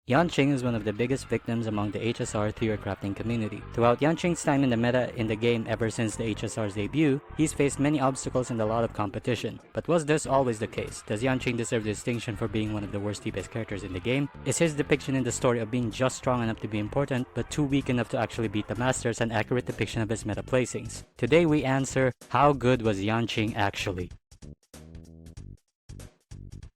Yanqing is one of the biggest victims among the HSR theory crafting community. Throughout Yanqing's time in the meta in the game ever since the HSR's debut, he's faced many obstacles and a lot of competition. But was this always the case? Does Yanqing deserve the distinction for being one of the worst DPS characters in the game? Is his depiction in the story of being just strong enough to be important, but too weak enough to actually beat the masters an accurate depiction of his meta placings? Today we answer, how good was Yanqing actually?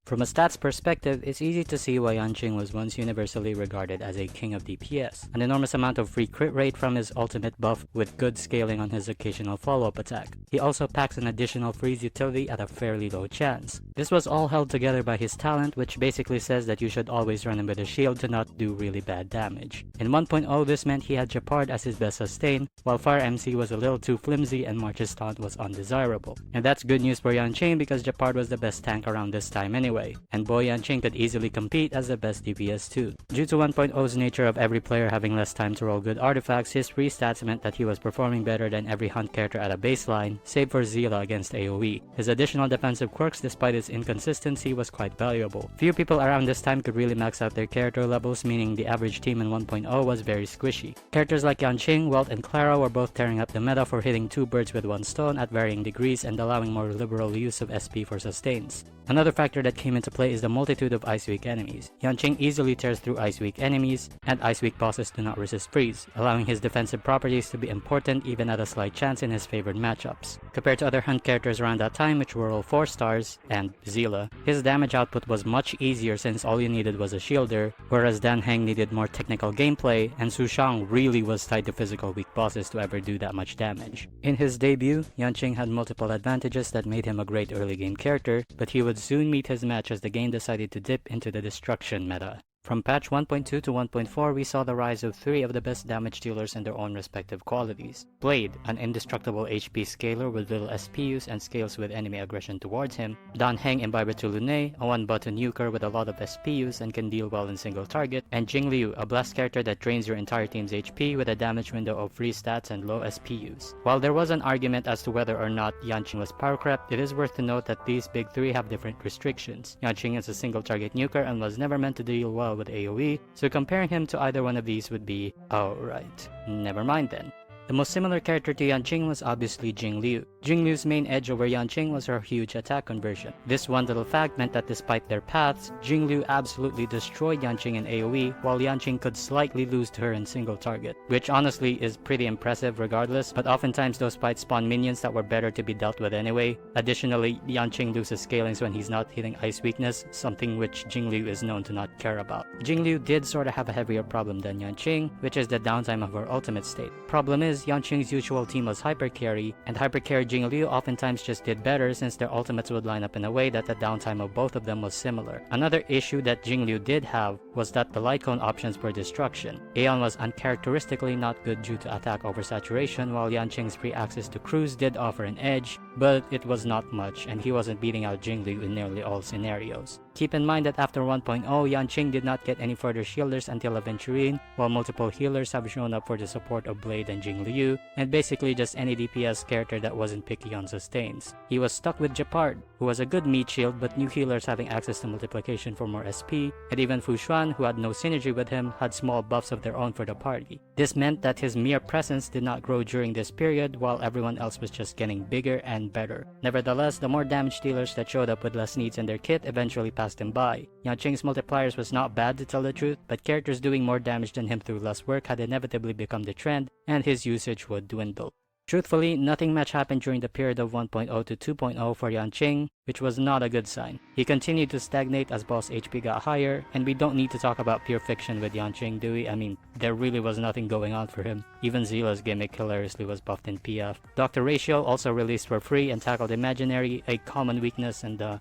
From a stats perspective, it's easy to see why Yanqing was once universally regarded as a king of DPS. An enormous amount of free crit rate from his ultimate buff with good scaling on his occasional follow-up attack. He also packs an additional freeze utility at a fairly low chance. This was all held together by his talent, which basically says that you should always run him with a shield to not do really bad damage. In 1.0, this meant he had Japard as his best sustain, while Fire MC was a little too flimsy and March's taunt was undesirable. And that's good news for Yanqing because Japard was the best tank around this time anyway. And boy, Yanqing could easily compete as the best DPS too. Due to 1.0's nature of every player having less time to roll good artifacts, his free stats meant that he was performing better than every hunt character at a baseline, save for Zilla against AoE. His additional defensive quirks, despite its inconsistency, was quite valuable. Few people around this time could really max out their character levels, meaning the average team in 1.0 was very squishy. Characters like Yanqing, Welt, and Clara were both tearing up the meta for hitting two birds with one stone at varying degrees and allowing more liberal use of SP for sustains. Another factor that came into play is the multitude of Ice Weak enemies. Yanqing easily tears through Ice Weak enemies, and Ice Weak bosses do not resist freeze, allowing his defensive properties to be important even at a slight chance in his favored matchups. Compared to other hunt characters around that time, which were all 4 stars, and Zilla, his damage output was much easier since all you needed was a shielder, whereas Dan Heng needed more technical gameplay, and Su Shang really was tied to physical weak bosses to ever do that much damage. In his debut, Yanqing had multiple advantages that made him a great early game character, but he would soon meet his match as the game decided to dip into the destruction meta. From patch 1.2 to 1.4, we saw the rise of 3 of the best damage dealers in their own respective qualities. Blade, an indestructible HP scaler with little SP use and scales with enemy aggression towards him. Dan Heng, Imbiber to Lune, a one-button nuker with a lot of SP use and can deal well in single target. And Jing Liu, a blast character that drains your entire team's HP with a damage window of free stats and low SP use. While there was an argument as to whether or not Yanqing was power crept, it is worth to note that these big 3 have different restrictions. Yanqing is a single target nuker and was never meant to deal well with AoE, so comparing him to either one of these would be, oh right, never mind then. The most similar character to Yanqing was obviously Jing Liu. Jing Liu's main edge over Yanqing was her huge attack conversion. This one little fact meant that despite their paths, Jing Liu absolutely destroyed Yanqing in AoE, while Yanqing could slightly lose to her in single target, which honestly is pretty impressive regardless, but oftentimes those fights spawn minions that were better to be dealt with anyway. Additionally, Yanqing loses scalings when he's not hitting ice weakness, something which Jing Liu is known to not care about. Jing Liu did sorta have a heavier problem than Yanqing, which is the downtime of her ultimate state. Problem is, Yanqing's usual team was hypercarry, and hypercarry Jing Liu oftentimes just did better since their ultimates would line up in a way that the downtime of both of them was similar. Another issue that Jing Liu did have was that the light cone options were destruction. Aeon was uncharacteristically not good due to attack oversaturation, while Yanqing's free access to cruise did offer an edge, but it was not much, and he wasn't beating out Jing Liu in nearly all scenarios. Keep in mind that after 1.0, Yanqing did not get any further shielders until Aventurine, while multiple healers have shown up for the support of Blade and Jing Liu, and basically just any DPS character that wasn't picky on sustains. He was stuck with Japard, who was a good meat shield but new healers having access to multiplication for more SP, and even Fu Xuan, who had no synergy with him, had small buffs of their own for the party. This meant that his mere presence did not grow during this period, while everyone else was just getting bigger and better. Nevertheless, the more damage dealers that showed up with less needs in their kit eventually passed him by. Yanqing's multipliers was not bad to tell the truth, but characters doing more damage than him through less work had inevitably become the trend, and his usage would dwindle. Truthfully, nothing much happened during the period of 1.0 to 2.0 for Yanqing, which was not a good sign. He continued to stagnate as boss HP got higher, and we don't need to talk about pure fiction with Yanqing, do we? I mean, there really was nothing going on for him. Even Zilla's gimmick hilariously was buffed in PF. Dr. Ratio also released for free and tackled Imaginary, a common weakness, and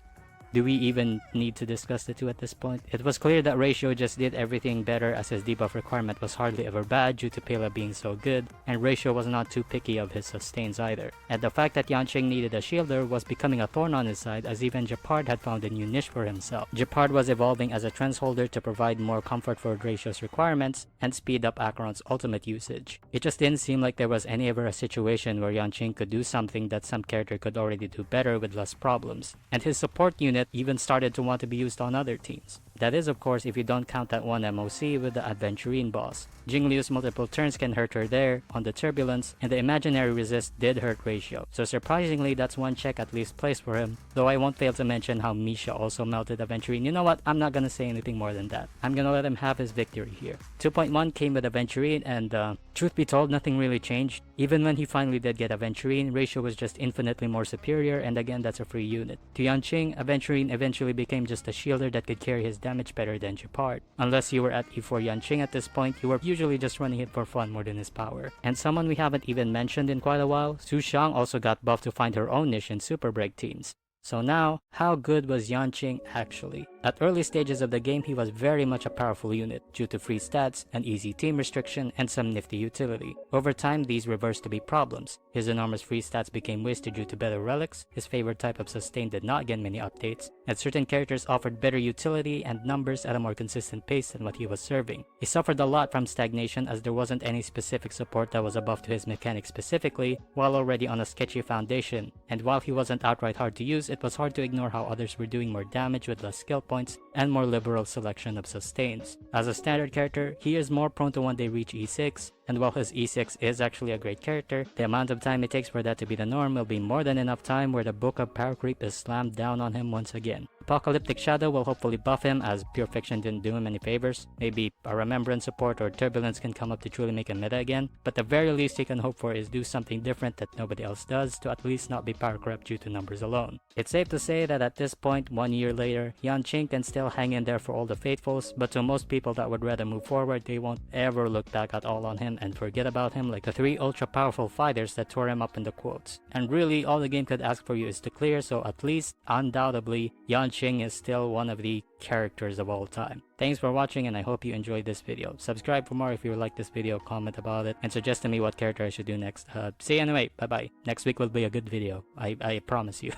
do we even need to discuss the two at this point? It was clear that Ratio just did everything better as his debuff requirement was hardly ever bad due to Pela being so good, and Ratio was not too picky of his sustains either. And the fact that Yanqing needed a shielder was becoming a thorn on his side as even Japard had found a new niche for himself. Japard was evolving as a trendsholder to provide more comfort for Ratio's requirements and speed up Acheron's ultimate usage. It just didn't seem like there was any ever a situation where Yanqing could do something that some character could already do better with less problems, and his support unit even started to want to be used on other teams. That is of course if you don't count that one MOC with the Adventurine boss. Jingliu's multiple turns can hurt her there on the Turbulence, and the imaginary resist did hurt Ratio, so surprisingly that's one check at least placed for him, though I won't fail to mention how Misha also melted Aventurine. You know what, I'm not gonna say anything more than that. I'm gonna let him have his victory here. 2.1 came with Aventurine, and truth be told, nothing really changed. Even when he finally did get Aventurine, Ratio was just infinitely more superior, and again that's a free unit. To Yanqing, Aventurine eventually became just a shielder that could carry his damage better than Gepard. Unless you were at E4 Yanqing at this point, you were usually just running it for fun more than his power. And someone we haven't even mentioned in quite a while, Su Xiang also got buffed to find her own niche in Super Break teams. So now, how good was Yanqing actually? At early stages of the game, he was very much a powerful unit due to free stats, an easy team restriction, and some nifty utility. Over time, these reversed to be problems. His enormous free stats became wasted due to better relics, his favorite type of sustain did not get many updates, and certain characters offered better utility and numbers at a more consistent pace than what he was serving. He suffered a lot from stagnation as there wasn't any specific support that was a buff to his mechanics specifically, while already on a sketchy foundation, and while he wasn't outright hard to use, it was hard to ignore how others were doing more damage with less skill points and more liberal selection of sustains. As a standard character, he is more prone to one day reach E6, and while his E6 is actually a great character, the amount of time it takes for that to be the norm will be more than enough time where the Book of Power Creep is slammed down on him once again. Apocalyptic Shadow will hopefully buff him as Pure Fiction didn't do him any favors. Maybe a Remembrance support or Turbulence can come up to truly make him meta again, but the very least he can hope for is do something different that nobody else does to at least not be power corrupt due to numbers alone. It's safe to say that at this point, 1 year later, Yanqing can still hang in there for all the faithfuls, but to most people that would rather move forward, they won't ever look back at all on him and forget about him like the 3 ultra powerful fighters that tore him up in the quotes. And really, all the game could ask for you is to clear, so at least, undoubtedly, Yanqing is still one of the characters of all time. Thanks for watching, and I hope you enjoyed this video. Subscribe for more if you like this video, comment about it, and suggest to me what character I should do next. See you anyway, bye bye. Next week will be a good video, I promise you.